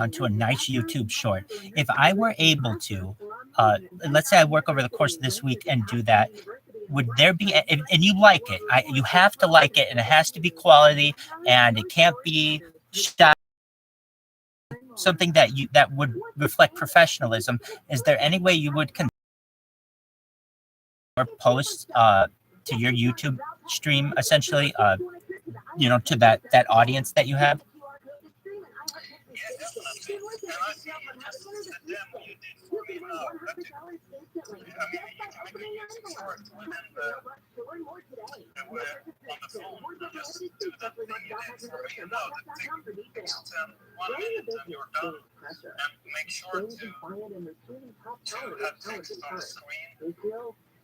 onto a nice YouTube short. If I were able to, let's say I work over the course of this week and do that, would there be, and you like it, you have to like it, and it has to be quality, and it can't be shot, something that would reflect professionalism. Is there any way you would post to your YouTube stream, essentially, to that audience that you have? Make sure to have text on the screen.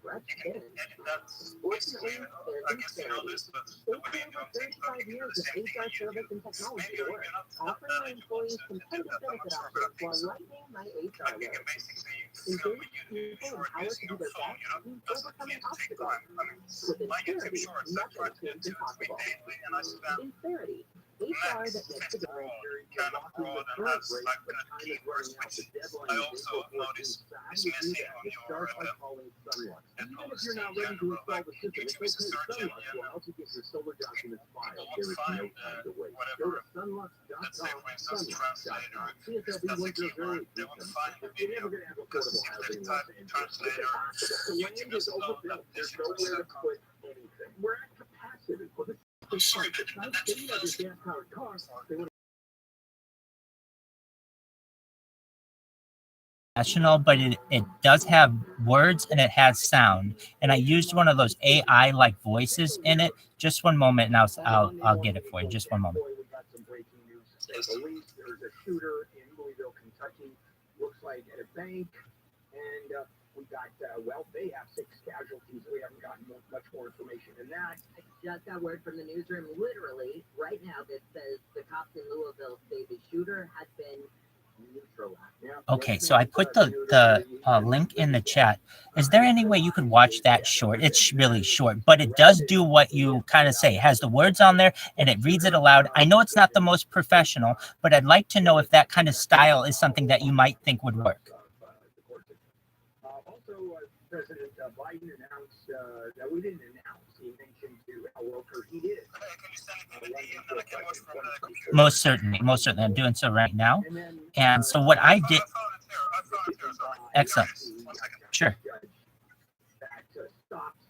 You can edit that basically. I guess you know this, but the way you do on TikTok, you can do the same thing on YouTube. Maybe you're not that able to do that. I'm not sure, but I think so. You can basically film a YouTube short using your phone. Doesn't need to take time. My YouTube shorts, I try to do 2 or 3 daily, and I spend max 50 raw, kind of broad, and has like keywords which I also notice is missing on your post. YouTube is a search engine. People would find whatever, let's say for instance translator, if that's a keyword, they would find the video, because if they type translator, YouTube doesn't know that this is We're at capacity. I'm sorry, but that's Professional, but it does have words and it has sound. And I used one of those AI like voices in it. Just one moment, and I'll get it for you. Just one moment. We got some breaking news. There's a shooter in Louisville, Kentucky. Looks like at a bank, and we got they have 6 casualties. We haven't gotten much more information than that. I just got word from the newsroom literally right now that says the cops in Louisville say the shooter has been neutralized. Okay, so I put the link in the chat. Is there any way you could watch that short? It's really short, but it does do what you kind of say. It has the words on there and it reads it aloud. I know it's not the most professional, but I'd like to know if that kind of style is something that you might think would work. Also, President Biden announced that we didn't announce. He mentioned to Al Roker he did. Most certainly. I'm doing so right now. And so what I did. Excellent. Sure. That stops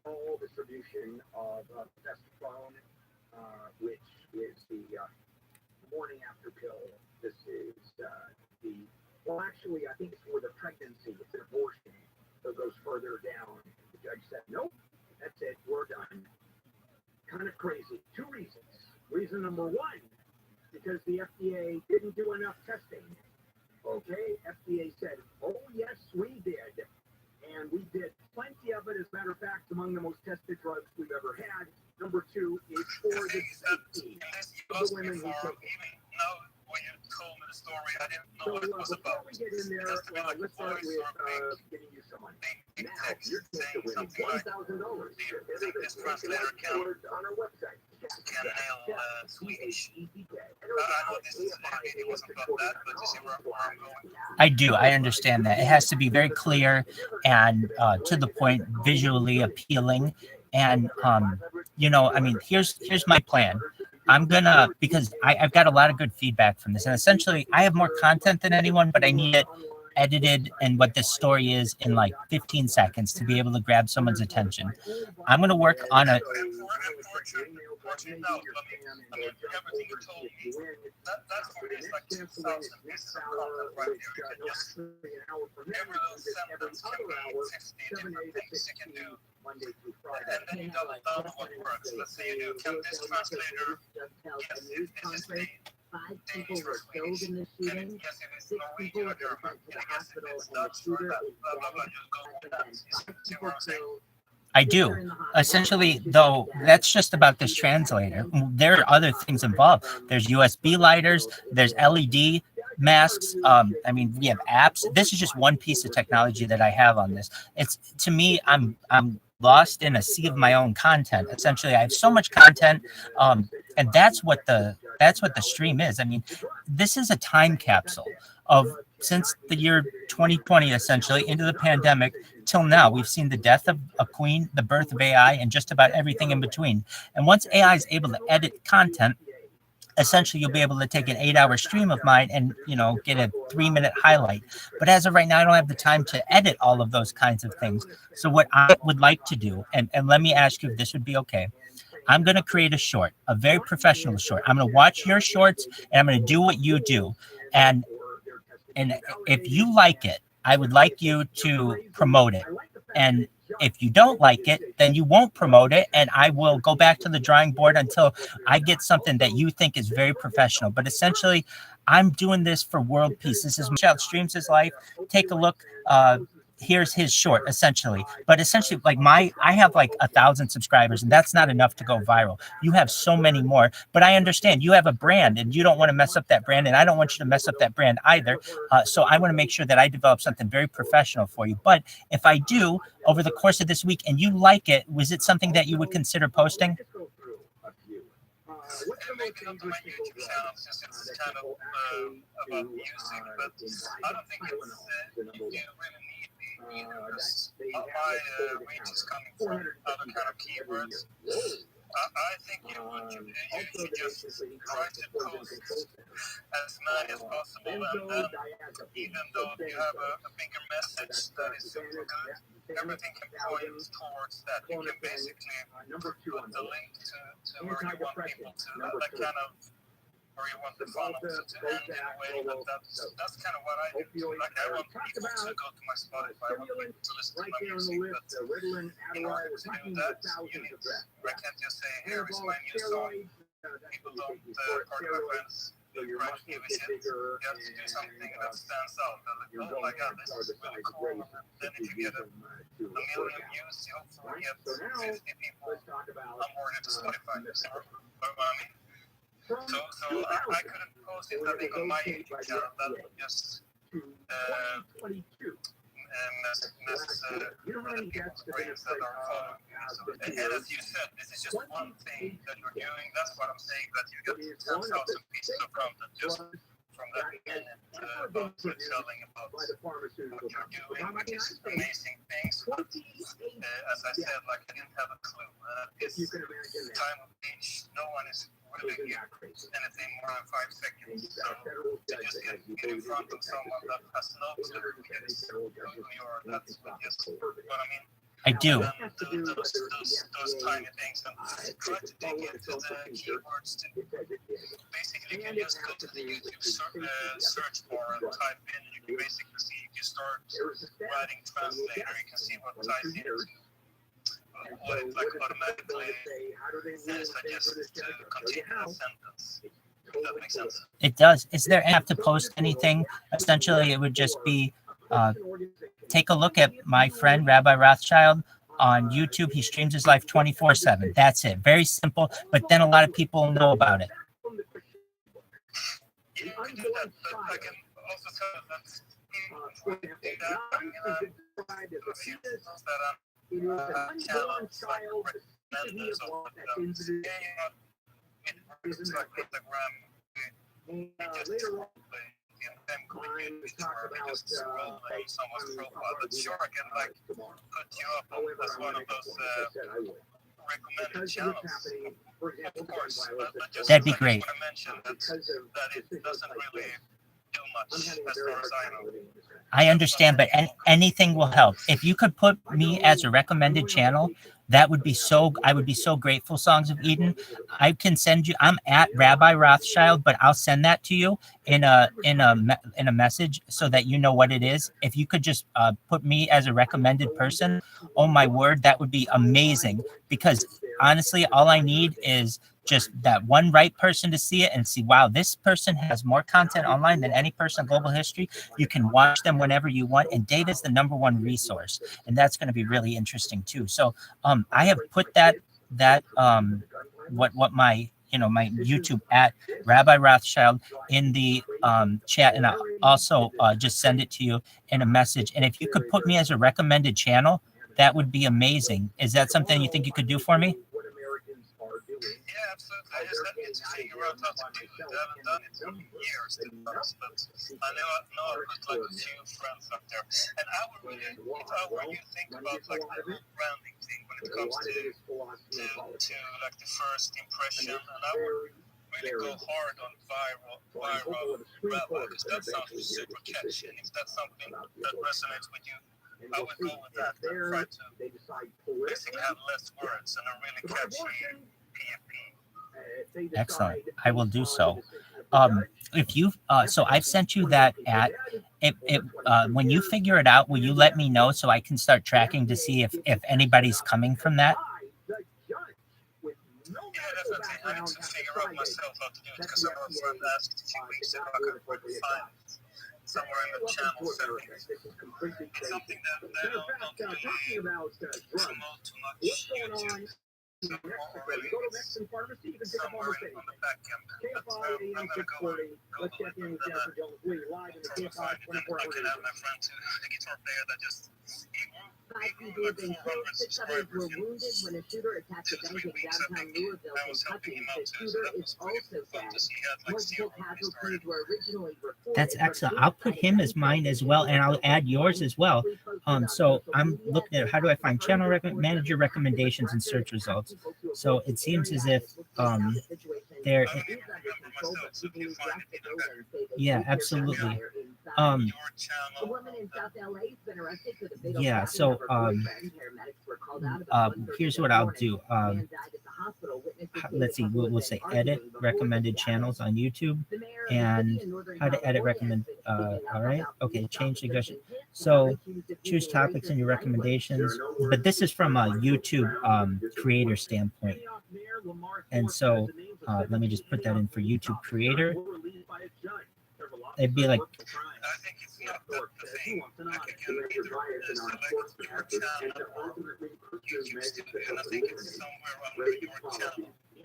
all distribution of testosterone, which is the morning after pill. This is actually, I think it's for the pregnancy. It's an abortion. So it goes further down. The judge said, nope, that's it. We're done. Kind of crazy. 2 reasons. Reason number 1, because the FDA didn't do enough testing. Okay, FDA said, oh, yes, we did. And we did plenty of it. As a matter of fact, among the most tested drugs we've ever had. Number 2 is for the safety of the women who take it. When you told me the story, I didn't know what it was about. Before we get in there, let's start with getting you some money. Now, you're going to win $1,000. This translator can on our website. nail Swedish. I know this is it wasn't about that, but you see where I'm going. I do. I understand that. It has to be very clear and to the point, visually appealing. And, here's my plan. I'm gonna, because I've got a lot of good feedback from this, and essentially I have more content than anyone, but I need it edited and what this story is in like 15 seconds to be able to grab someone's attention. I'm gonna work on a. Monday through Friday. And then you double down on what works. Let's say you do can this translator, yes, if this is the 5 people were killed in the shooting. 6 people were sent to the hospital, and the shooter is dead. 5 people killed. I do. Essentially, though, that's just about this translator. There are other things involved. There's USB lighters. There's LED masks. We have apps. This is just one piece of technology that I have on this. It's, to me, I'm lost in a sea of my own content. Essentially, I have so much content, and that's what the that's what the stream is. I mean, this is a time capsule of since the year 2020, essentially, into the pandemic till now. We've seen the death of a queen, the birth of AI, and just about everything in between. And once AI is able to edit content, essentially you'll be able to take an 8-hour stream of mine and, you know, get a 3-minute highlight. But as of right now, I don't have the time to edit all of those kinds of things. So what I would like to do, and let me ask you if this would be okay, I'm going to create a short, a very professional short. I'm going to watch your shorts and I'm going to do what you do. And if you like it, I would like you to promote it. And if you don't like it, then you won't promote it, and I will go back to the drawing board until I get something that you think is very professional. But essentially, I'm doing this for world peace. This is Child Streams His Life. Take a look. Here's his short, essentially. But essentially, like I have like 1,000 subscribers, and that's not enough to go viral. You have so many more. But I understand you have a brand, and you don't want to mess up that brand, and I don't want you to mess up that brand either. So I want to make sure that I develop something very professional for you. But if I do over the course of this week, and you like it, was it something that you would consider posting? Maybe not on my YouTube channel, since it's kind of about music, but I don't think it's you really need me either, because my reach is coming from other kind of keywords. I think you should just try to post as many as possible, and then even though you have a bigger message that is super good, everything can point towards that. You can basically put the link to where you want people to, that kind of, where you want the funnel to end in a way, but that's kind of what I do. Like, I want people to go to my Spotify, I want people to listen to my music, but in order to do that, you need, I can't just say, here is my new song. People don't, pardon my friends, don't give a shit. You have to do something that stands out. They're like, oh my god, this is really cool. And then if you get a million views, you hopefully get 50 people on board to Spotify. But I mean, so I couldn't post it, I think, on my YouTube channel. That would just miss other people's brains that are following me. So, and as you said, this is just one thing that you're doing. That's what I'm saying, that you get 10,000 pieces of content just from that minute about selling, about what you're doing, which is amazing things. But as I said, like, I didn't have a clue. This time of age, no one is really give anything more than 5 seconds. So to just get in front of someone that has no clue who you are, that's just what I mean. I do. Those tiny things, and try to dig into the keywords. Basically, you can just go to the YouTube search bar and type in, and you can basically see, if you start writing translator, you can see what ties into what it like automatically suggests to continue that sentence. If that makes sense. It does. Is there have to post anything? Essentially, it would just be take a look at my friend Rabbi Rothschild on YouTube. He streams his life 24/7. That's it. Very simple, but then a lot of people know about it. You can do that, but I can also tell that a few things that channels like recommenders of them. It works like Instagram. We just them communities where we just scroll on someone's profile. But sure, I can like put you up as one of those recommended channels. Of course, but just That'd be like great. I mentioned, that it doesn't really do much as far as I know. I understand, but anything will help. If you could put me as a recommended channel, that would be so, I would be so grateful, Songs of Eden. I can send you, I'm at Rabbi Rothschild, but I'll send that to you in a message so that you know what it is. If you could just put me as a recommended person, oh my word, that would be amazing. Because honestly, all I need is just that one right person to see it and see, wow, this person has more content online than any person in global history. You can watch them whenever you want, and data is the #1 resource, and that's going to be really interesting too. So I have put what my my YouTube at Rabbi Rothschild in the chat, and I'll also just send it to you in a message. And if you could put me as a recommended channel, that would be amazing. Is that something you think you could do for me? Yeah, absolutely. I just need to figure out how to do it. I haven't done it in years, to be honest, but I know I've got like a few friends out there. And I would really, if I were you, think about like the whole branding thing when it comes to like the first impression, and I would really go hard on viral Rabbi, because that sounds super catchy, and if that's something that resonates with you, I would go with that and try to basically have less words and a really catchy PFP. Excellent. I will do so. If you so I've sent you that at when you figure it out, will you let me know so I can start tracking to see if anybody's coming from that? Yeah, definitely. I need to figure out myself how to do it, because I know a friend asked a few weeks if I could find it somewhere in the channel settings. It's something that I don't really promote too much YouTube. So already it's somewhere on the back end. But I'm going to go with it, and then I can have my friend too, the guitar player that just, Five people have been killed, 6 others were wounded when a shooter attacked a bank in downtown Louisville, Kentucky. The shooter is also dead. Multiple casualties were originally reported. That's excellent. I'll put him as mine as well, and I'll add yours as well. So I'm looking at how do I find channel manager recommendations and search results. So it seems as if they're yeah, absolutely. Yeah, so here's what I'll do. Let's see, we'll say edit recommended channels on YouTube, and how to edit recommend. All right, okay, change suggestion. So choose topics in your recommendations, but this is from a YouTube creator standpoint. And so let me just put that in for YouTube creator. It'd be like, I think it's not that the thing. Like again, either select your channel or YouTube Studio, and I think it's somewhere under your channel. I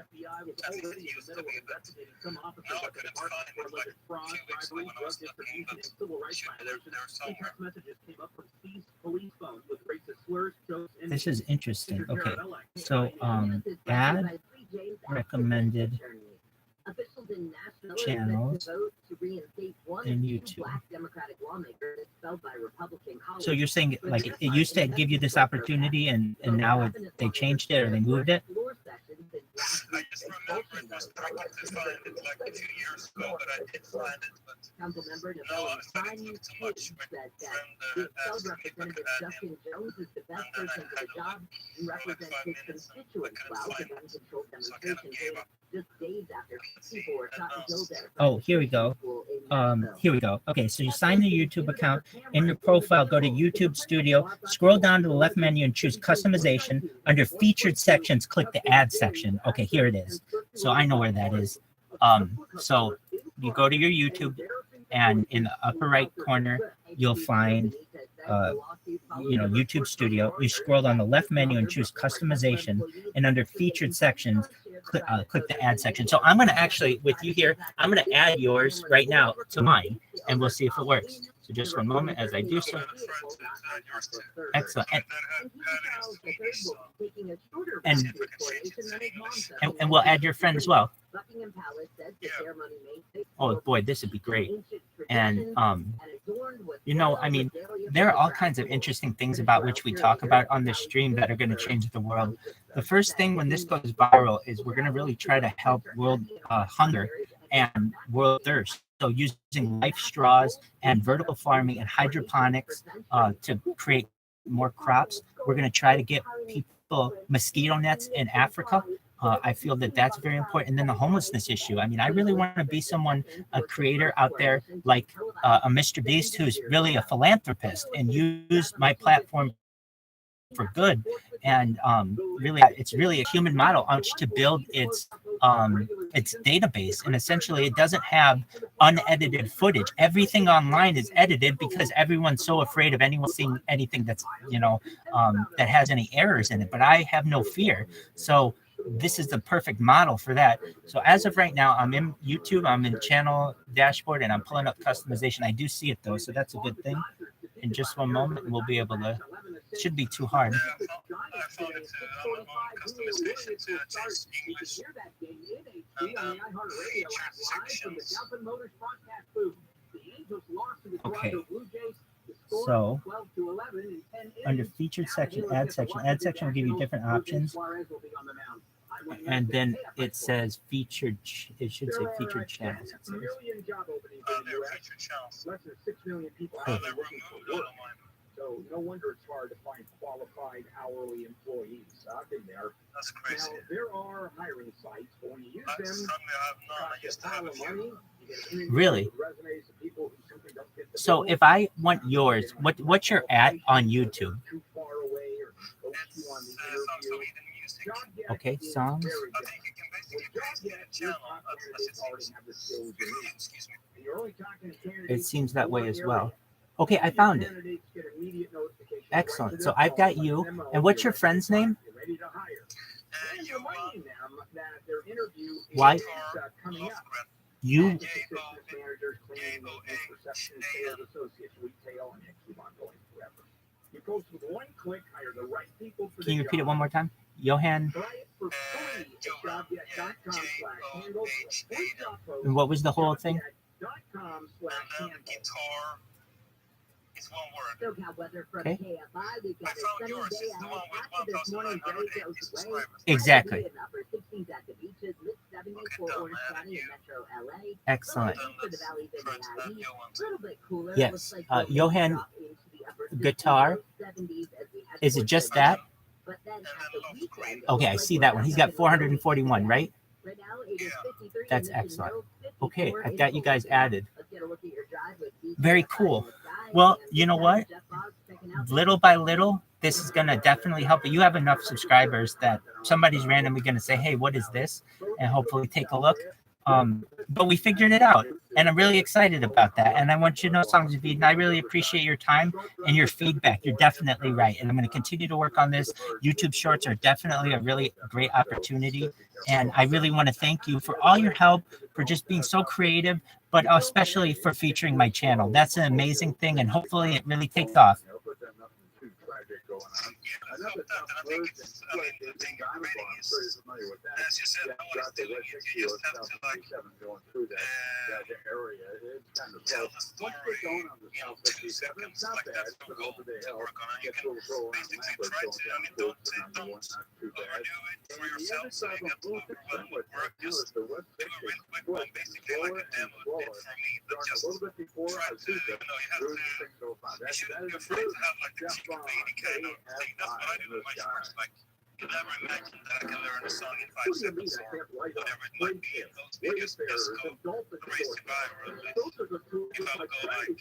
think it used to be, but now I couldn't find it like a few weeks ago when I was looking, but they're somewhere. this is interesting. Okay, so add recommended channels in YouTube. So you're saying like it used to give you this opportunity, and now they changed it or they moved it? I just remember it was tricky to find it like a few years ago, but I did find it. But no, I started to look too much. My friend asked me if I could add him, and then I had to look for like 5 minutes, and I couldn't find it, so I kind of gave up. Oh, here we go. Here we go. Okay, so you sign the YouTube account. In your profile, go to YouTube Studio, scroll down to the left menu and choose customization. Under featured sections, click the add section. Okay, here it is. So I know where that is. So you go to your YouTube, and in the upper right corner, you'll find YouTube Studio. You scroll down the left menu and choose customization, and under featured sections, click the add section. So I'm going to actually, with you here, I'm going to add yours right now to mine, and we'll see if it works. So just one moment as I do so. Excellent. And we'll add your friend as well. Oh boy, this would be great. And I mean, there are all kinds of interesting things about which we talk about on this stream that are going to change the world. The first thing when this goes viral is we're going to really try to help world hunger and world thirst. So using life straws and vertical farming and hydroponics to create more crops. We're going to try to get people mosquito nets in Africa. I feel that that's very important. And then the homelessness issue. I mean, I really want to be someone, a creator out there like a Mr. Beast, who's really a philanthropist and use my platform for good. And really, it's really a human model on which to build its database. And essentially, it doesn't have unedited footage. Everything online is edited because everyone's so afraid of anyone seeing anything that's, that has any errors in it. But I have no fear. So this is the perfect model for that. So as of right now, I'm in YouTube, I'm in channel dashboard, and I'm pulling up customization. I do see it though, so that's a good thing. In just one moment, we'll be able to, it shouldn't be too hard. I found it on customization to change English. See on the iHeartRadio app live from the Dublin Motors broadcast booth. The Angels lost to the Toronto Blue Jays. The score So, 12-11 in 10 innings. under featured section, ad section will give you different options. And then it says featured, it should say featured channels. It says. Million job openings in the US. Less than 6 million people are looking for work. So no wonder it's hard to find qualified hourly employees. I've been there. That's crazy. Now, there are hiring sites, but when you use them, I used to have a few. Really? So if I want yours, what's your at on YouTube? Okay, songs. I think you can basically create a channel as It seems that way as well. Okay, I found it. Excellent. So I've got you. And what's your friend's name? Why? You. Can you repeat it one more time? Johan. And what was the whole thing? Guitar. It's one word. Okay. I found yours. It's the one with 1,980 subscribers. Exactly. Okay, Excellent. then let's try to that one. Yes. Johan guitar. Is it just that? Okay, I see that one. He's got 441, right? Yeah. That's excellent. Okay, I've got you guys added. Very cool. Well, you know what? Little by little, this is going to definitely help. You have enough subscribers that somebody's randomly going to say, hey, what is this? And hopefully take a look. But we figured it out, and I'm really excited about that. And I want you to know, Songs of Eden, I really appreciate your time and your feedback. You're definitely right. And I'm going to continue to work on this. YouTube Shorts are definitely a really great opportunity. And I really want to thank you for all your help, for just being so creative, but especially for featuring my channel. That's an amazing thing, and hopefully it really takes off. As you said, no one is doing it. You just have to like tell the story in 2 seconds. Like that's the goal to work on. You can basically try to, I mean, don't overdo it for yourself so you get to overwhelmed with work. Just do a real quick one, basically like a demo bit for me, but just try to, you shouldn't be afraid to have like a TikTok kind of thing. That's what I do with my shorts. Like, you never imagine that I can learn a song in 5 seconds or whatever it might be. Those videos just go crazy viral. You have go like,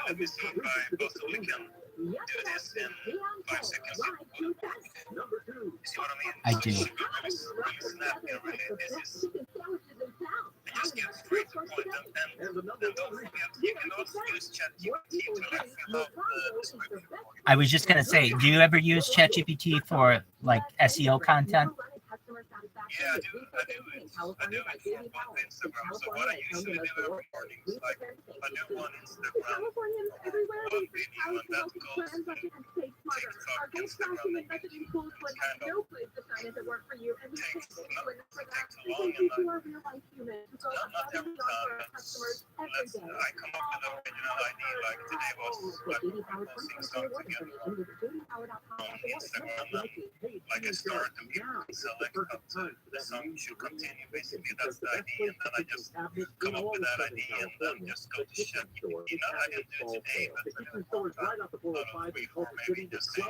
let me see if I possibly can do this in 5 seconds. You see what I mean? I do. Really snappy and really, this is, you just get straight to the point. And don't forget, you can also use ChatGPT to like fill out the description. I was just going to say, do you ever use ChatGPT for like SEO content? Yeah, I do it for both Instagram. So what I usually do every morning is like, I do one Instagram, one video, and that goes to TikTok, Instagram, and YouTube. It kind of takes long, and not every time. I come up with an original idea. Like today was like posting something on Instagram, and like I started to select up to the song should continue. Basically, that's the idea, and then I just come up with that idea and then just go to ChatGPT. Not I can do it today, but I don't know, 3, 4, maybe just say,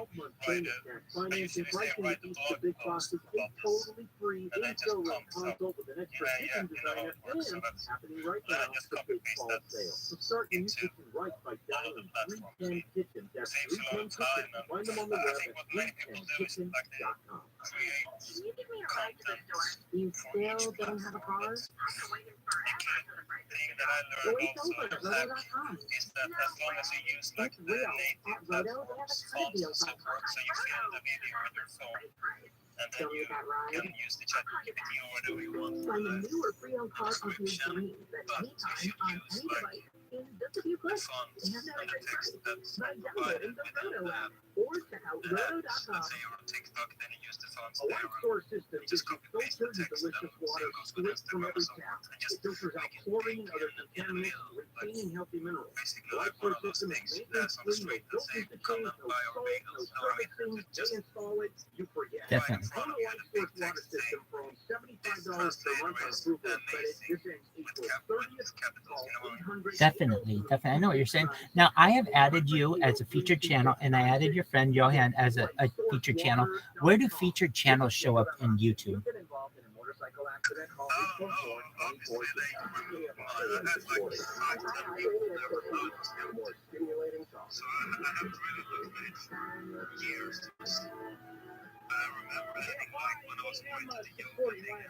write a, I usually say write a blog post about this, and then just comes up. Yeah, you know how it works, so that's, then I just copy paste that into one of the platforms. It saves a lot of time, and I think what many people do is like they create content You for each still don't have a platform. car? That's the thing that I learned also in tech is that as long as you use like the native platforms, fonts and so forth, so you film the video with your phone, and then you can use the ChatGPT or whatever you want for Find a the new or pre-owned car of your description. dreams at But any if time you on use any like device in just a few the clicks. fonts They have and that the text that's by provided downloading the within Photo the app. or check out roto.com. A light source system gives you filtered and delicious water straight from every tap. It filters out chlorine and other contaminants, retaining healthy minerals. The light source system is maintenance-free, no filters to change, no salt, no servicing. They install it, you forget. Definitely. Go to light source water system for only $75 per month on approval of credit. This ends April 30th. Call 800. Definitely. I know what you're saying. Now, I have added you as a featured channel, and I added your friend Johan as a featured channel. Where do featured channels show up in YouTube? Get involved in a motorcycle accident, call foodporn 24/7. More stimulating talk.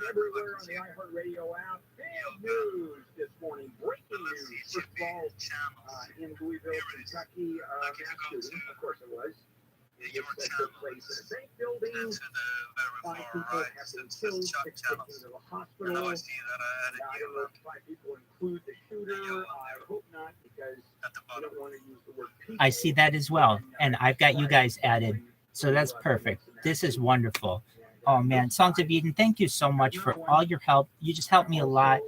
Everywhere on the iHeartRadio app. Big news this morning. Breaking news. First of all, in Louisville, Kentucky, mass shooting. Of course it was. That took place in a bank building. 5 people have been killed, 6 taken to the hospital. I don't know if 5 people include the shooter. I hope not, because I don't want to use the word people. I see that as well, and I've got you guys added, so that's perfect. This is wonderful. Oh man, Songs of Eden, thank you so much for all your help. You just helped me a lot,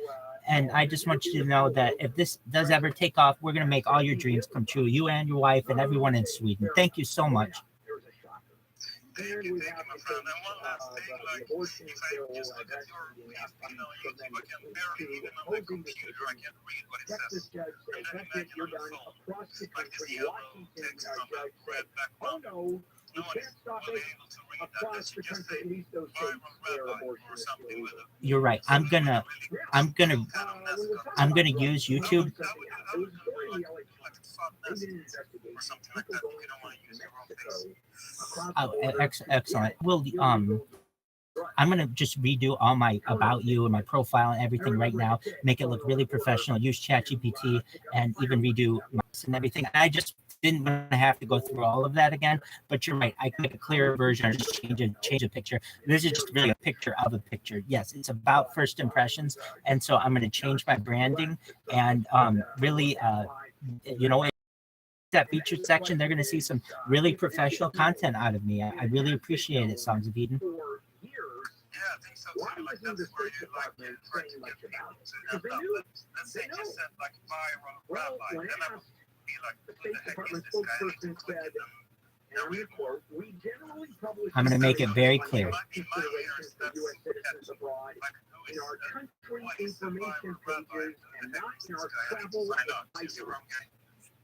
and I just want you to know that if this does ever take off, we're going to make all your dreams come true, you and your wife and everyone in Sweden. Thank you so much. And we have the abortion bill that's being opposing the Texas judge said, that's it, you're done. Across the country, Washington judge said, oh no, you can't stop it. Across the country, at least those states where abortion is illegal. You're right. I'm gonna use YouTube. Oh, excellent. Well, I'm gonna just redo all my about you and my profile and everything right now, make it look really professional, use ChatGPT and even redo and everything. I just didn't want to have to go through all of that again, but you're right. I can make a clearer version or just change a picture. This is just really a picture of a picture. Yes, it's about first impressions, and so I'm going to change my branding and really, that featured section, they're going to see some really professional content out of me. I really appreciate it, Songs of Eden. Why isn't the State Department saying much about it? Because they knew. Well, when asked, the State Department spokesperson said, and I'm going to quote, we generally publish... I'm going to make it very clear. ...considerations for U.S. citizens abroad in our country information pages and not in our travel advice.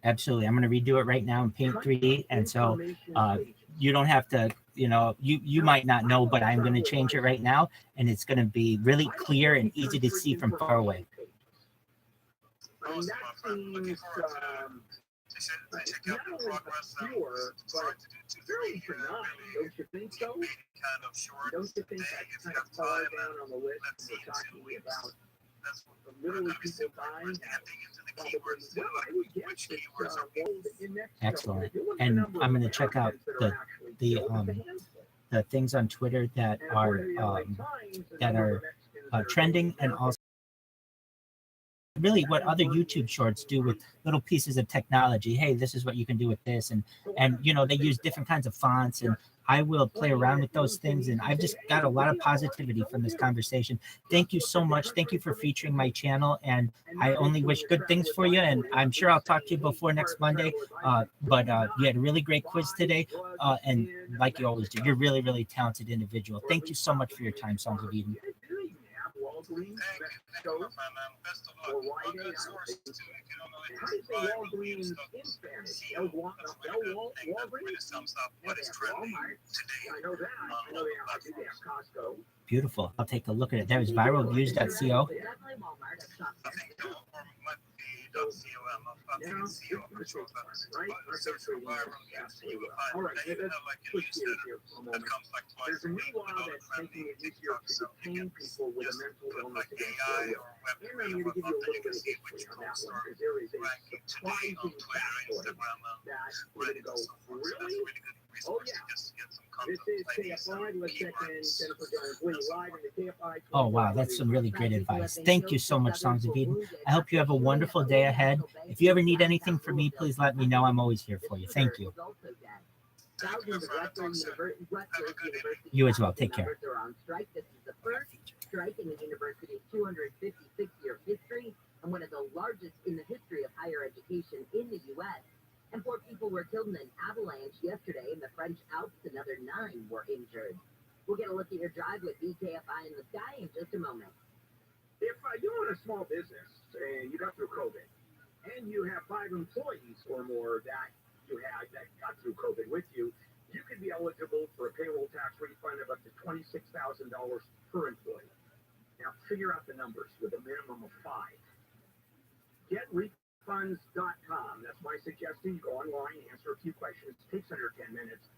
Absolutely. I'm going to redo it right now in Paint 3D. And so you don't have to, you might not know, but I'm going to change it right now. And it's going to be really clear and easy to see from far away. I mean, that seems not only obscure, but fairly benign, don't you think so? Don't you think that's kind of far down on the list when we're talking about literally people dying? Probably, well, I would guess it's mold in Mexico. Excellent. And I'm going to check out the things on Twitter that are trending, and also really what other YouTube shorts do with little pieces of technology. Hey, this is what you can do with this, and they use different kinds of fonts, and I will play around with those things. And I've just got a lot of positivity from this conversation. Thank you so much. Thank you for featuring my channel, and I only wish good things for you. And I'm sure I'll talk to you before next Monday. But you had a really great quiz today, and like you always do, you're really, really talented individual. Thank you so much for your time, Songs of Eden. Walgreens, Mexico, or Rite Aid. How do you say Walgreens in Spanish? Walgreens? Walmart. I know that. I know they have Costco. Beautiful. I'll take a look at it. There's viralviews.co. There's a new law that's making it easier to detain people with a mental illness against their will. And I'm going to give you a little bit of history on that one, because there is a surprising factoid that we're going to go, really? Oh, yeah. This is KFI. Let's check in Jennifer Jones live in the KFI. Oh, wow. That's some really great advice. Thank you so much, Songs of Eden. I hope you have a wonderful day ahead. If you ever need anything from me, please let me know. I'm always here for you. Thank you. Thousands of Rutgers University You as well. Take care. members are on strike. This is the first strike in the university's 256-year history and one of the largest in the history of higher education in the U.S. And 4 people were killed in an avalanche yesterday in the French Alps. Another 9 were injured. We'll get a look at your drive with BKFI in the sky in just a moment. If you own a small business and you got through COVID, and you have 5 employees or more that got through COVID with you, you could be eligible for a payroll tax refund of up to $26,000 per employee. Now figure out the numbers with a minimum of 5. GetRefunds.com. That's my suggestion. You go online, answer a few questions. It takes under 10 minutes.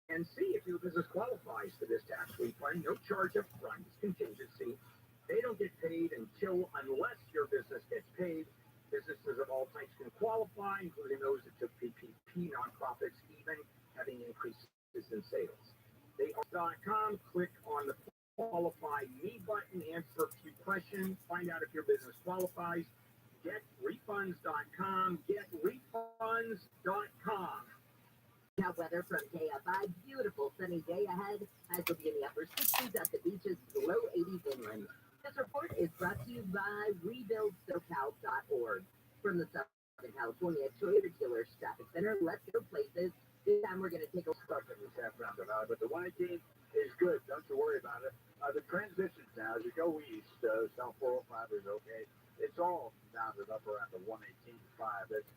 And see if your business qualifies for this tax refund. No charge up front. It's contingency. They don't get paid unless your business gets paid. Businesses of all types can qualify, including those that took PPP, nonprofits, even having increases in sales. They.com, click on the Qualify Me button, answer a few questions, find out if your business qualifies. GetRefunds.com, GetRefunds.com. Now weather from KFI, beautiful sunny day ahead. Highs will be in the upper 60s at the beaches, below 80s inland. This report is brought to you by rebuildsocal.org. From the Southern California Toyota Dealers Traffic Center, let's go places. This time we're going to take a Stuck in this half round of but the wide game is good. Don't you worry about it. The transitions now, as you go east, South 405 is okay. It's all bounded up around the 118.5. It's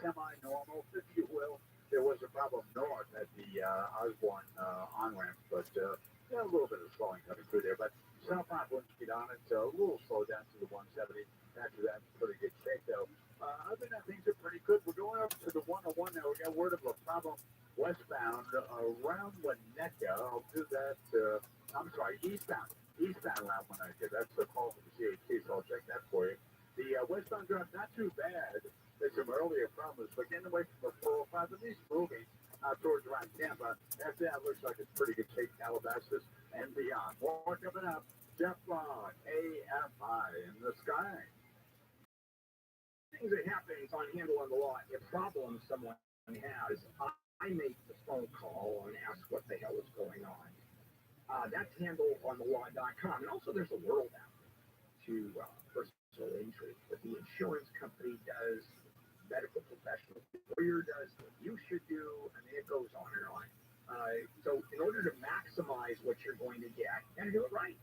semi-normal, if you will. There was a problem north at the Osborne on-ramp, but a little bit of slowing coming through there. But southbound, once you get on it, a little slow down to the 170. After that, pretty good shape, though. Other than that, things are pretty good. We're going up to the 101 now. We got word of a problem westbound around Winnetka. I'll do that. Eastbound. Eastbound around Winnetka. That's the call from the CHT, so I'll check that for you. The westbound drive, not too bad. There's some earlier problems, but getting away from the 405, at least moving towards around Tampa. After that, looks like it's pretty good shape, Calabasas and beyond. More coming up. Jeff Long, AFI in the sky. Things that happen on Handle on the Law, if problems someone has, I make the phone call and ask what the hell is going on. That's handleonthelaw.com. And also there's a world out there to personal injury that the insurance company does, medical professional lawyer does, what you should do. I mean, it goes on and on. So in order to maximize what you're going to get, you got to do it right.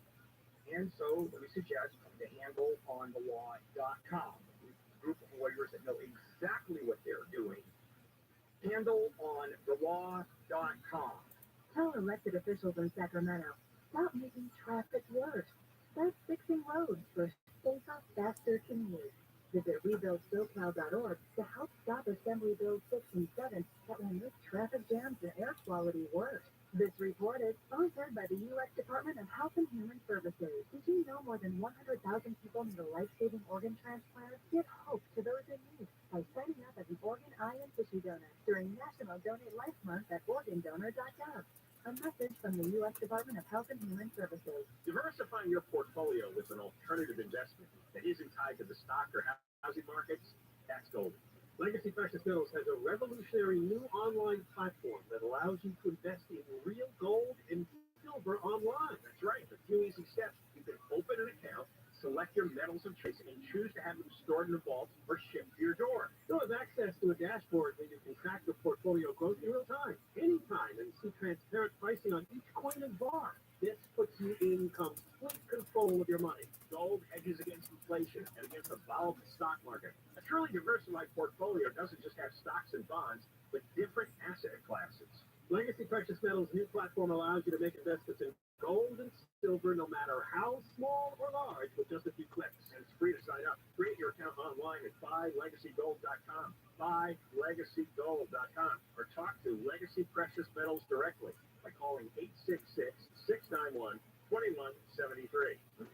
And so let me suggest to handleonthelaw.com. A group of lawyers that know exactly what they're doing. Handleonthelaw.com. Tell elected officials in Sacramento, stop making traffic worse. Start fixing roads for safer, faster commutes. Visit rebuildsocal.org to help stop Assembly Bills 6 and 7 that will make traffic jams and air quality worse. This report is sponsored by the U.S. Department of Health and Human Services. Did you know more than 100,000 people need a life-saving organ transplant? Give hope to those in need by signing up as an organ, eye, and tissue donor during National Donate Life Month at organdonor.gov. A message from the U.S. Department of Health and Human Services. Diversifying your portfolio with an alternative investment that isn't tied to the stock or housing markets, that's golden. Legacy Precious Metals has a revolutionary new online platform that allows you to invest in real gold and silver online. That's right. In a few easy steps, you can open an account, select your metals of choice, and choose to have them stored in a vault or shipped to your door. You'll have access to a dashboard where you can track your portfolio growth in real time, anytime, and see transparent pricing on each coin and bar. This puts you in complete control of your money. Gold hedges against inflation and against a volatile stock market. A truly diversified portfolio doesn't just have stocks and bonds, but different asset classes. Legacy Precious Metals' new platform allows you to make investments in gold and silver, no matter how small or large, with just a few clicks. And it's free to sign up. Create your account online at buylegacygold.com, buylegacygold.com, or talk to Legacy Precious Metals directly by calling 866-691-2173.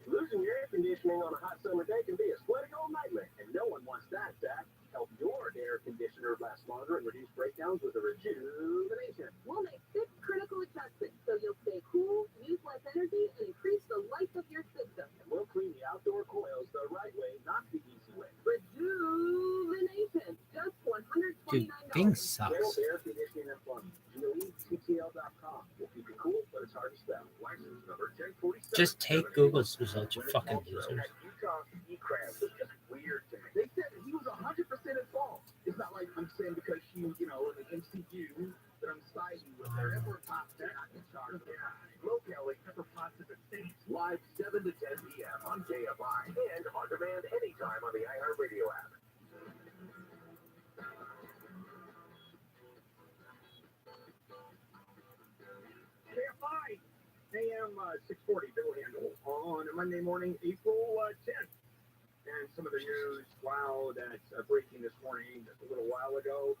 Losing your air conditioning on a hot summer day can be a sweaty old nightmare, and no one wants that, Zach. Help your air conditioner last longer and reduce breakdowns with a rejuvenation. We'll make 6 critical adjustments so you'll stay cool, use less energy, and increase the life of your system. And we'll clean the outdoor coils the right way, not the easy way. Rejuvenation, just $129. Dude, things Gerald sucks. Air Conditioning and Plumbing. GOE Just take Google's results, you fucking losers. Utah E-Crab was just weird to me. They said he was 100% at fault. It's not like I'm saying because she, in the MCU, that I'm siding with her. Pepper Potts did not get started. Locally, Pepper Potts in the States, live 7 to 10 p.m. on KFI and on demand anytime on the iHeartRadio app. KFI, AM 640, Bill Handle, on a Monday morning, April 10th. And some of the news, wow, that's breaking this morning, just a little while ago.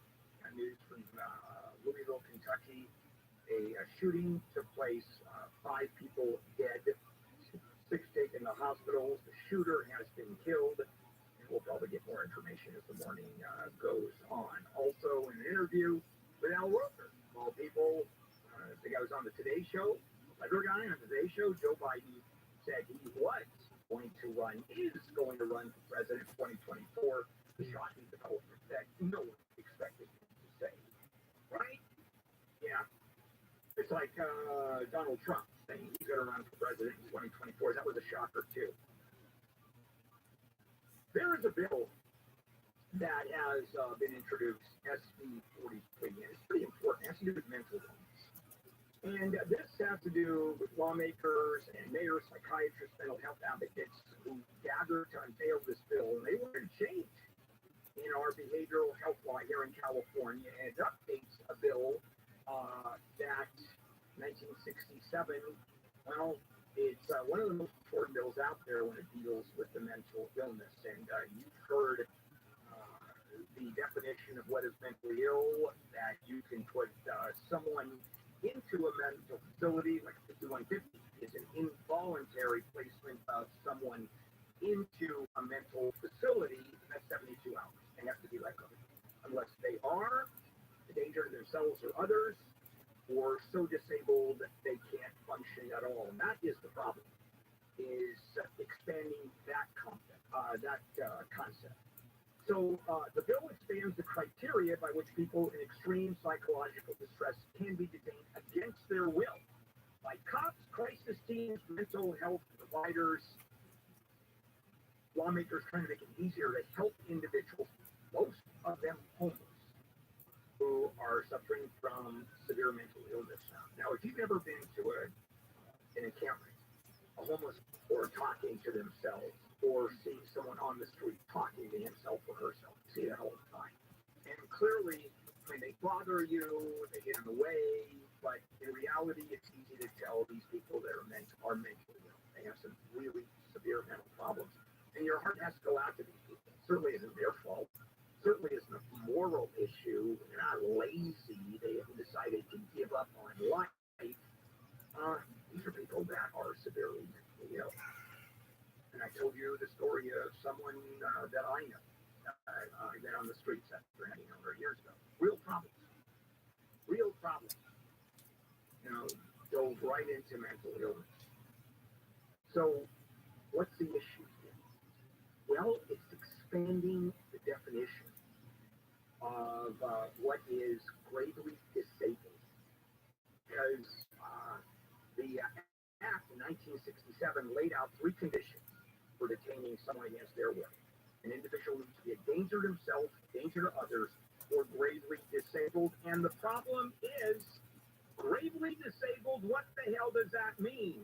News from Louisville, Kentucky. A shooting took place, 5 people dead, 6 taken to hospitals. The shooter has been killed. And we'll probably get more information as the morning goes on. Also, in an interview with Al Roker, of all people, I think I was on the Today Show. Other guy on the Today Show, Joe Biden, said he was going to run, is going to run for president in 2024. The shocking development that no one expected him to say. Right? Yeah. It's like Donald Trump saying he's going to run for president in 2024. That was a shocker, too. There is a bill that has been introduced, SB 43, and it's pretty important. It has to do with mental illness. And this has to do with lawmakers and mayors, psychiatrists, mental health advocates who gathered to unveil this bill, and they wanted to change in our behavioral health law here in California, and it updates a bill that 1967, well, it's one of the most important bills out there when it deals with the mental illness. And you've heard the definition of what is mentally ill, that you can put someone into a mental facility, like 5150 is an involuntary placement of someone into a mental facility. That's 72 hours. They have to be let go. Unless they are a danger to themselves or others, or so disabled that they can't function at all. And that is the problem, is expanding that concept. So the bill expands the criteria by which people in extreme psychological distress can be detained against their will by cops, crisis teams, mental health providers, lawmakers trying to make it easier to help individuals, most of them homeless, who are suffering from severe mental illness. Now, if you've ever been to an encampment, a homeless or talking to themselves, or seeing someone on the street talking to himself or herself, you see that all the time. And clearly, when they bother you, they get in the way, but in reality, it's easy to tell these people that are mentally ill. They have some really severe mental problems. And your heart has to go out to these people. It certainly isn't their fault. Certainly isn't a moral issue. They're not lazy. They haven't decided to give up on life. These are people that are severely mentally ill. And I told you the story of someone that I know that on the streets after a number of years ago. Real problems. Dove right into mental illness. So, what's the issue here? Well, it's expanding the definition of what is gravely disabled. Because the Act in 1967 laid out 3 conditions for detaining someone against their will. An individual needs to be a danger to himself, danger to others, or gravely disabled. And the problem is, gravely disabled, what the hell does that mean?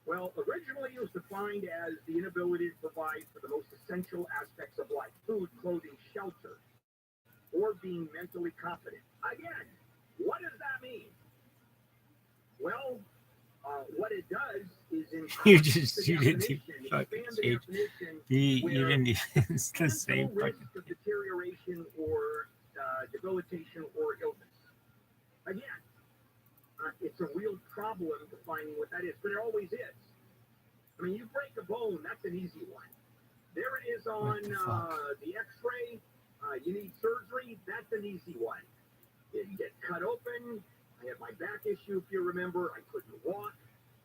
Well, originally it was defined as the inability to provide for the most essential aspects of life: food, clothing, shelter, or being mentally competent. Again, what does that mean? Well, what it does is You didn't even fucking change. You didn't even. It's the same risk fucking. of deterioration or debilitation or illness. Again, it's a real problem defining what that is, but it always is. I mean, you break a bone, that's an easy one. There it is on the X-ray. You need surgery, that's an easy one. You get cut open. I had my back issue, if you remember. I couldn't walk.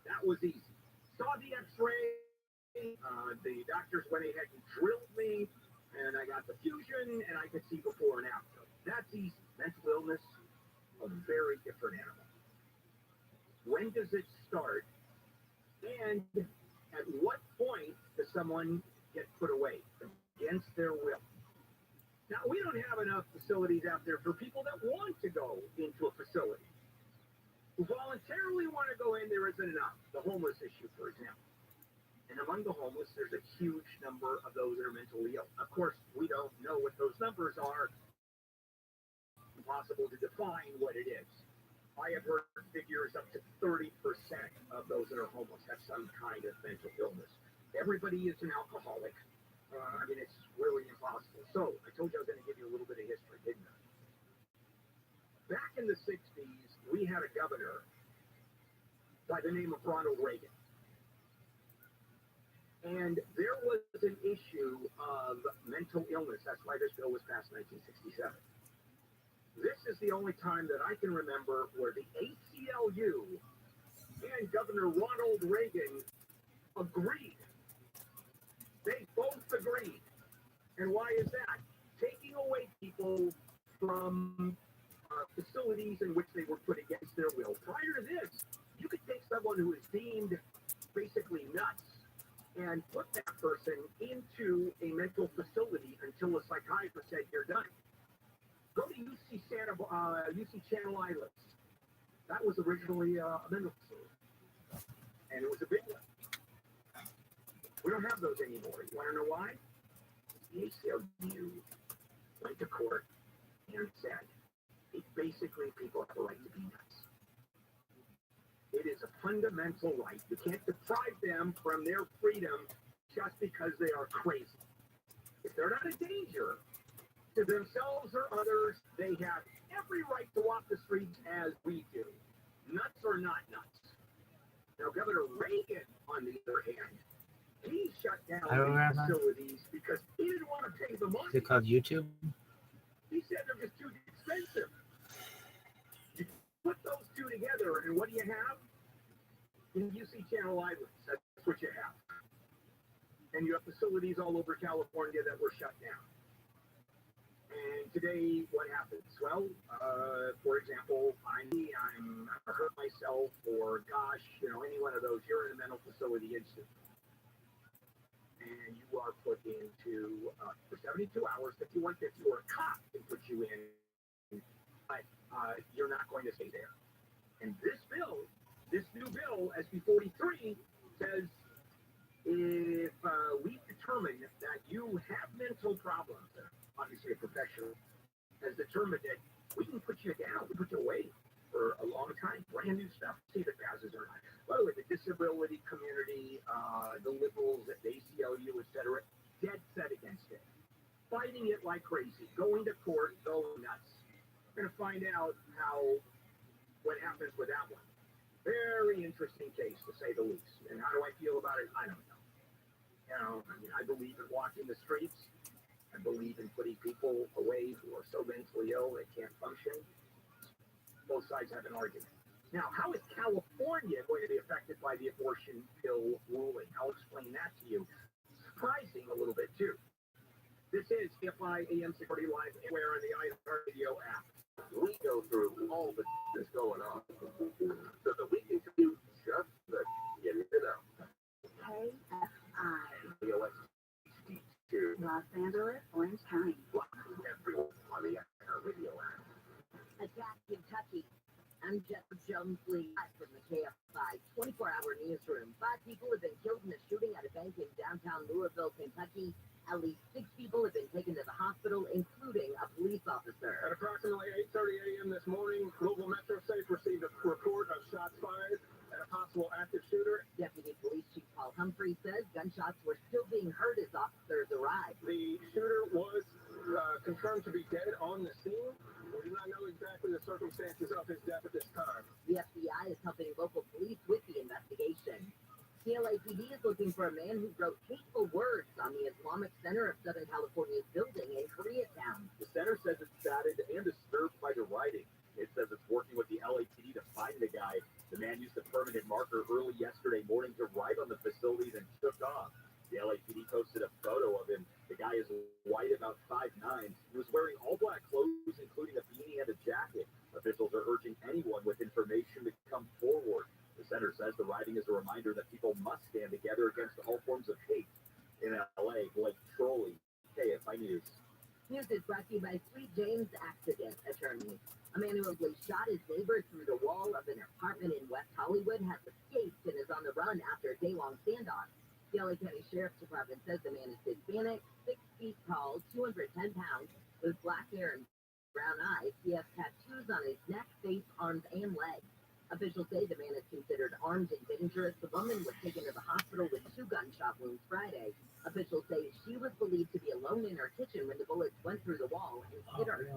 That was easy. Saw the X-ray. The doctors went ahead and drilled me, and I got the fusion, and I could see before and after. That's easy. Mental illness, a very different animal. When does it start? And at what point does someone get put away against their will? Now, we don't have enough facilities out there for people that want to go into a facility. Who voluntarily want to go in, there isn't enough. The homeless issue, for example. And among the homeless, there's a huge number of those that are mentally ill. Of course, we don't know what those numbers are. Impossible to define what it is. I have heard figures up to 30% of those that are homeless have some kind of mental illness. Everybody is an alcoholic. I mean, it's really impossible. So, I told you I was going to give you a little bit of history, didn't I? Back in the 60s, we had a governor by the name of Ronald Reagan. And there was an issue of mental illness. That's why this bill was passed in 1967. This is the only time that I can remember where the ACLU and Governor Ronald Reagan agreed. They both agreed. And why is that? Taking away people from facilities in which they were put against their will. Prior to this, you could take someone who is deemed basically nuts and put that person into a mental facility until a psychiatrist said you're done. Go to UC Channel Islands. That was originally a mental facility, and it was a big one. We don't have those anymore. You want to know why? The ACLU went to court and said, basically, people have a right to be nuts. It is a fundamental right. You can't deprive them from their freedom just because they are crazy. If they're not a danger to themselves or others, they have every right to walk the streets as we do. Nuts or not nuts. Now, Governor Reagan, on the other hand, he shut down these facilities because he didn't want to pay the money. Is it called YouTube? He said they're just too expensive. You put those two together, and what do you have? In UC Channel Islands, that's what you have. And you have facilities all over California that were shut down. And today, what happens? Well, for example, I'm hurt myself, or gosh, any one of those. You're in a mental facility instantly. And you are put into, for 72 hours, 5150, or a cop can put you in, but you're not going to stay there. And this new bill, SB 43, says if we determine that you have mental problems, obviously a professional has determined that we can put you down, we put you away for a long time, brand new stuff, see if it passes or not. By the way, the disability community, the liberals at the ACLU, etc., dead set against it. Fighting it like crazy, going to court, going nuts. We're going to find out what happens with that one. Very interesting case, to say the least. And how do I feel about it? I don't know. I believe in walking the streets. I believe in putting people away who are so mentally ill they can't function. Both sides have an argument. Now, how is California going to be affected by the abortion pill ruling? I'll explain that to you. Surprising a little bit, too. This is KFI AM 640 Live anywhere on the iHeartRadio app. We go through all the that's going on so that we can do just the, KFI. Los Angeles, Orange County. Everyone on the iHeartRadio app. Attack Kentucky. I'm Jeff Jonesley from the KFI 24-hour newsroom. 5 people have been killed in a shooting at a bank in downtown Louisville, Kentucky. At least 6 people have been taken to the hospital, including a police officer. At approximately 8:30 a.m. this morning, Louisville Metro Safe received a report of shots fired at a possible active shooter. Deputy Police Chief Paul Humphrey says gunshots were still being heard as officers arrived. The shooter was confirmed to be dead on the scene. We do not know exactly the circumstances of his death at this time. The FBI is helping local police with the investigation. The LAPD is looking for a man who wrote hateful words on the Islamic Center of Southern California's building in Koreatown. The center says it's saddened and disturbed by the writing. It says it's working with the LAPD to find the guy. The man used a permanent marker early yesterday morning to write on the facilities and took off. The LAPD posted a photo of him. The guy is white, about 5'9". He was wearing all black clothes, including a beanie and a jacket. Officials are urging anyone with information to come forward. The center says the writing is a reminder that people by Sweet James Accident Attorney. A man who allegedly shot his neighbor through the wall of an apartment in West Hollywood has escaped and is on the run after a day-long standoff. The LA County Sheriff's Department says the man is Hispanic, 6 feet tall, 210 pounds, with black hair and brown eyes. He has tattoos on his neck, face, arms, and legs. Officials say the man is considered armed and dangerous. The woman was taken to the hospital with 2 gunshot wounds Friday. Officials say she was believed to be alone in her kitchen when the bullets went through the wall and hit her.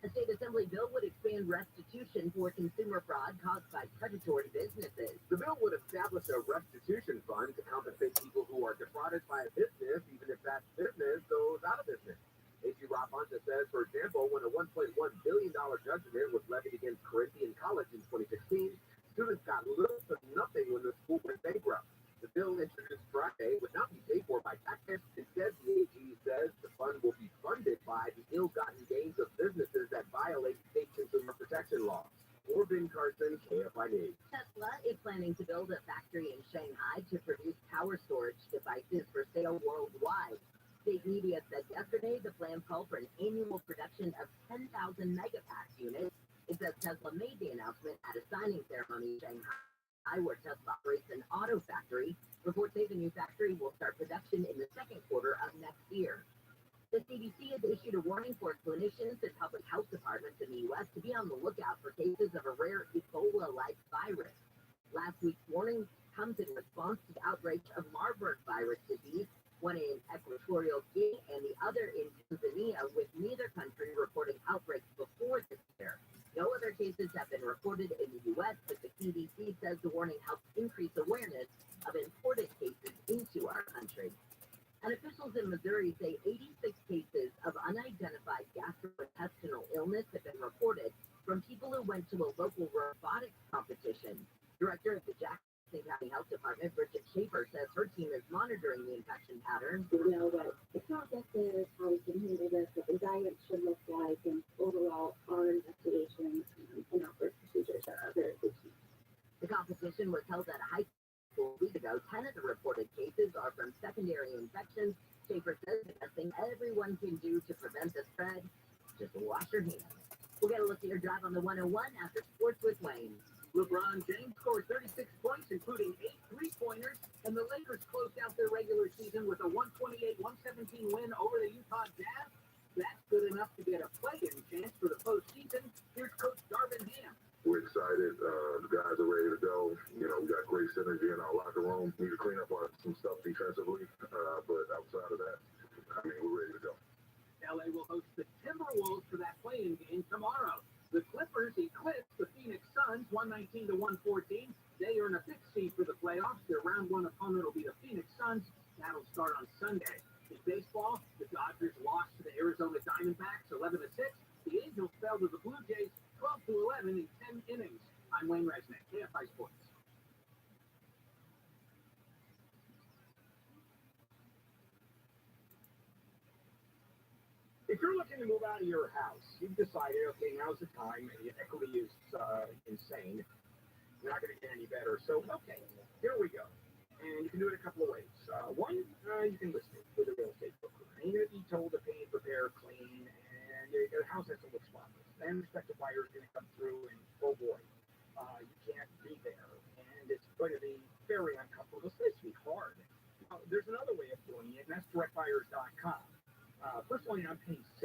A state assembly bill would expand restitution for consumer fraud caused by predatory businesses. The bill would establish a restitution fund to compensate people who are defrauded by a business, even if that business goes out of business. AC Raponta says, for example, when a $1.1 billion judgment was levied against Corinthian College in 2016, students got little to nothing when the school went bankrupt. The bill introduced Friday would not be paid for by taxpayers. Instead, the AG says the fund will be funded by the ill-gotten gains of businesses that violate state consumer protection laws. Orvin Carson, KFI News. Tesla is planning to build a factory in Shanghai to produce power storage devices for sale worldwide. State media said yesterday the plan called for an annual production of 10,000 megapack units. It says Tesla made the announcement at a signing ceremony in Shanghai, where Tesla operates an auto factory. Reports say the new factory will start production in the second quarter of next year. The CDC has issued a warning for clinicians and public health departments in the U.S. to be on the lookout for cases of a rare Ebola-like virus. Last week's warning comes in response to the outbreak of Marburg virus disease, one in Equatorial Guinea and the other in Tanzania, with neither country reporting outbreaks before this year. No other cases have been reported in the U.S., but the CDC says the warning helps increase awareness of imported cases into our country. And officials in Missouri say 86 cases of unidentified gastrointestinal illness have been reported from people who went to a local robotics competition. Director of the Jackson County Health Department, Bridget Schaefer, says her team is monitoring the infection patterns. We know what the process is, how we can handle this, what the diet should look like, and overall our investigations and our birth procedures are very key. The competition was held at a high school a week ago. 10 of the reported cases are from secondary infections. Schaefer says the best thing everyone can do to prevent the spread, just wash your hands. We'll get a look at your drive on the 101 after sports with Wayne. LeBron James scored 36 points, including 8 three-pointers, and the Lakers closed out their regular season with a 128-117 win over the Utah Jazz. That's good enough to get a play-in chance for the postseason. Here's Coach Darvin Ham. We're excited. The guys are ready to go. You know, we got great synergy in our locker room. Need to clean up on some stuff defensively, but outside of that, I mean, we're ready to go. LA will host the Timberwolves for that play-in game tomorrow. The Clippers eclipsed the Phoenix Suns 119-114. They earn a 5th seed for the playoffs. Their round 1 opponent will be the Phoenix Suns. That'll start on Sunday. In baseball, the Dodgers lost to the Arizona Diamondbacks 11-6. The Angels fell to the Blue Jays 12-11 in 10 innings. I'm Wayne Resnick, KFI Sports. If you're looking to move out of your house, you've decided, okay, now's the time. The equity is insane. You're not going to get any better. So, okay, here we go. And you can do it a couple of ways. One, you can list it with a real estate broker. And you're going to be told to paint, repair, clean, and your house has to look spotless. Then prospective buyer is going to come through and, oh boy, you can't be there. And it's going to be very uncomfortable. It's going to be hard. There's another way of doing it, and that's directbuyers.com. Personally, I'm paying 6%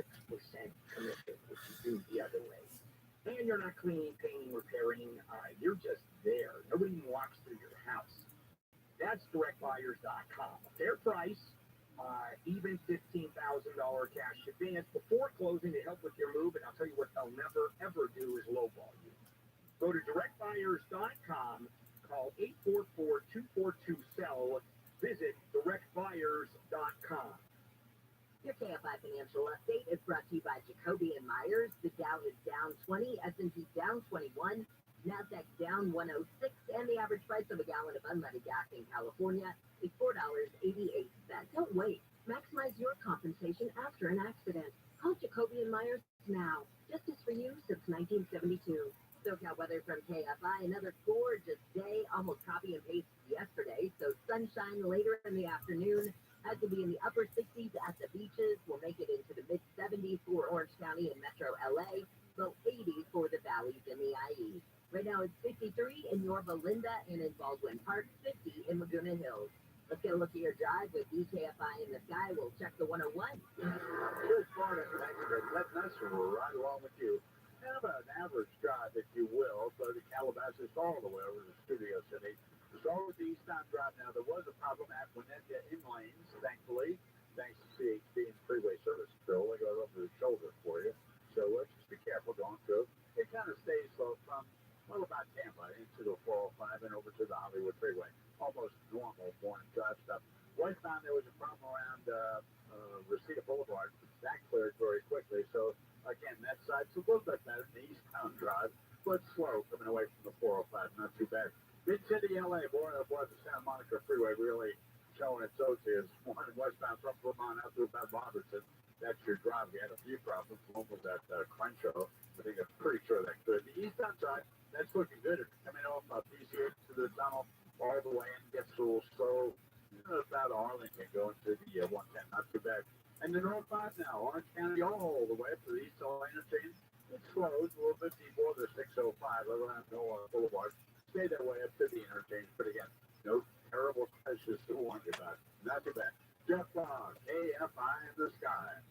commission, which you do the other way. And you're not cleaning, painting, repairing. You're just there. Nobody even walks through your house. That's directbuyers.com. A fair price, even $15,000 cash advance before closing to help with your move. And I'll tell you what they'll never, ever do is lowball you. Go to directbuyers.com. Call 844-242-SELL. Visit directbuyers.com. Your KFI Financial Update is brought to you by Jacoby and Myers. The Dow is down 20, S&P down 21, NASDAQ down 106, and the average price of a gallon of unleaded gas in California is $4.88. Don't wait. Maximize your compensation after an accident. Call Jacoby and Myers now. Justice for you since 1972. SoCal weather from KFI. Another gorgeous day, almost copy and paste yesterday. So sunshine later in the afternoon. Had to be in the upper 60s at the beaches. We'll make it into the mid 70s for Orange County and Metro LA. Low 80s for the valleys in the IE. Right now it's 53 in Yorba Linda and in Baldwin Park, 50 in Laguna Hills. Let's get a look at your drive with DKFI in the sky. We'll check the 101. Here's Florida Connecticut. Let's right along with you. Have an average drive, if you will, so the Calabasas all the way over to Studio City. So with the eastbound drive now, there was a problem at Winnetka in lanes, thankfully, thanks to CHP and freeway service. Still, they go over the shoulder for you. So let's just be careful going through. It kind of stays slow from, well, about Tampa into the 405 and over to the Hollywood Freeway. Almost normal morning drive stuff. Westbound, there was a problem around Reseda Boulevard. That cleared very quickly. So, again, that side's a little bit better than the eastbound drive, but slow coming away from the 405. Not too bad. Mid-City, LA, boy, the Santa Monica Freeway really showing its oats here. One westbound from Vermont out through about Robertson. That's your drive. We had a few problems. One was at Crenshaw. I think I'm pretty sure that's good. The eastbound side, that's looking good. It's coming off PCH to the tunnel all the way and gets a little slow. About Arlington going to the 110. Not too bad. And the North 5 now, Orange County all the way up to the East Hill interchange. It slows a little bit before the 605 around Noah Boulevard. Stay that way up to the interchange, but again, no terrible crashes to warn you about. Not too bad. Jeff Log, AFI in the sky.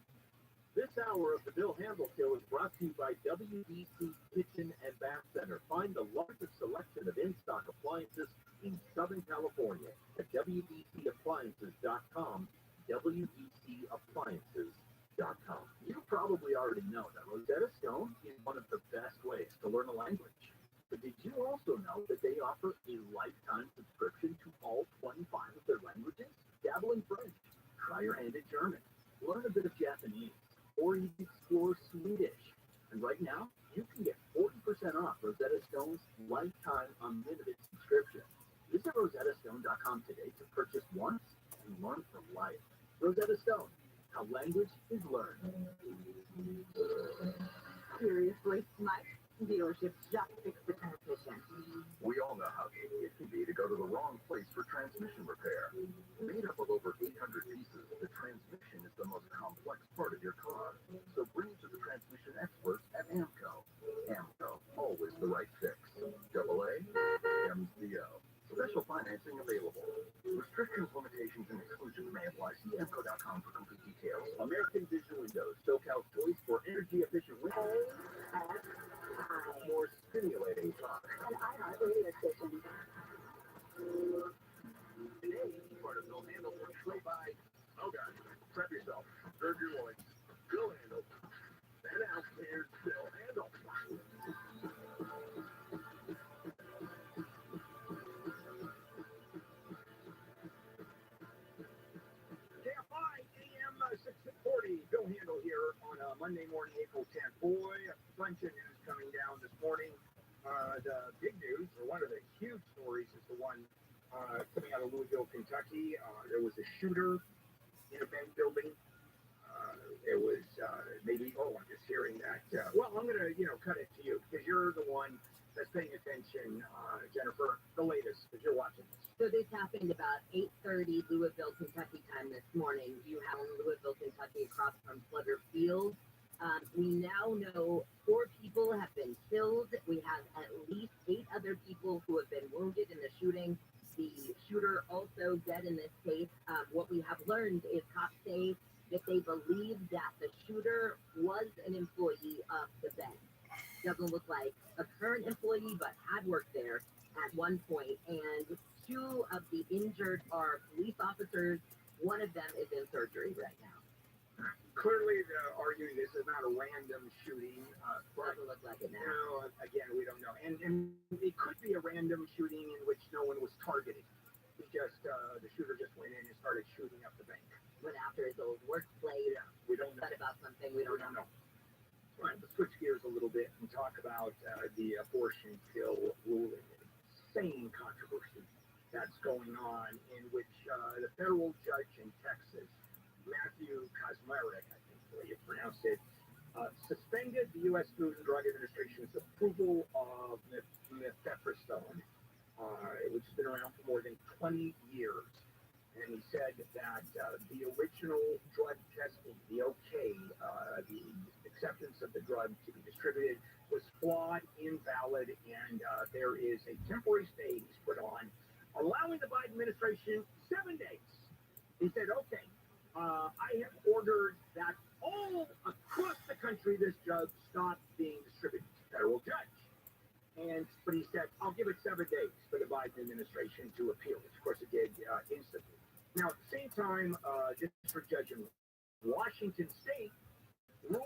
This hour of the Bill Handel Show is brought to you by WDC Kitchen and Bath Center. Find the largest selection of in-stock appliances in Southern California at WDCappliances.com. WDCappliances.com. You probably already know that Rosetta Stone is one of the best ways to learn a language. But did you also know that they offer a lifetime subscription to all 25 of their languages? Dabble in French, try your hand at German, learn a bit of Japanese, or even explore Swedish. And right now, you can get 40% off Rosetta Stone's lifetime unlimited subscription. Visit RosettaStone.com today to purchase once and learn for life. Rosetta Stone, how language is learned. Seriously, Mike? Dealership just fixed the transmission. We all know how easy it can be to go to the wrong place for transmission repair. Made up of over 800 pieces, the transmission is the most complex part of your car. So bring it to the transmission experts at AMCO. AMCO, always the right fix. AA, MCO. Special financing available. Restrictions, limitations, and exclusions may apply. See AMCO.com for complete details. American Vision Windows, SoCal's choice for energy-efficient windows. More stimulating talk. And I have a radio station. Today, part of Bill Handel for Trey by. Oh God, prep yourself. Gird your loins. Bill Handel. And out here's Bill Handel. KFI AM 640. Bill Handel here on Monday morning, April 10th. Boy, a bunch of news coming down this morning. The big news, or one of the huge stories, is the one coming out of Louisville, Kentucky. There was a shooter in a bank building. It was maybe, I'm just hearing that. Well, I'm going to, cut it to you because you're the one that's paying attention, Jennifer, the latest, because you're watching this. So this happened about 8:30 Louisville, Kentucky time this morning. You have Louisville, Kentucky across from Flutter Field. We now know 4 people have been killed. We have at least 8 other people who have been wounded in the shooting. The shooter also dead in this case. What we have learned is cops say that they believe that the shooter was an employee of the bank. Doesn't look like a current employee, but had worked there at one point. And 2 of the injured are police officers. One of them is in surgery right now. Clearly, they're arguing this is not a random shooting. Doesn't look like it now. No, again, we don't know. And it could be a random shooting in which no one was targeted. He just, the shooter just went in and started shooting up the bank. Went after his old workplace. We don't know. Said about something we don't know. All right, let's switch gears a little bit and talk about the abortion pill ruling. Insane controversy that's going on in which the federal judge in Texas, Matthew Kaczmarek, I think the way you pronounce it, suspended the U.S. Food and Drug Administration's approval of mifepristone, which has been around for more than 20 years. and he said that the original drug testing, the the acceptance of the drug to be distributed, was flawed, invalid, and there is a temporary stay he's put on, allowing the Biden administration 7 days. He said, okay, I have ordered that all across the country this drug stop being distributed. Federal judge. But he said, I'll give it 7 days for the Biden administration to appeal, which of course it did instantly. Now, at the same time, district judge in Washington State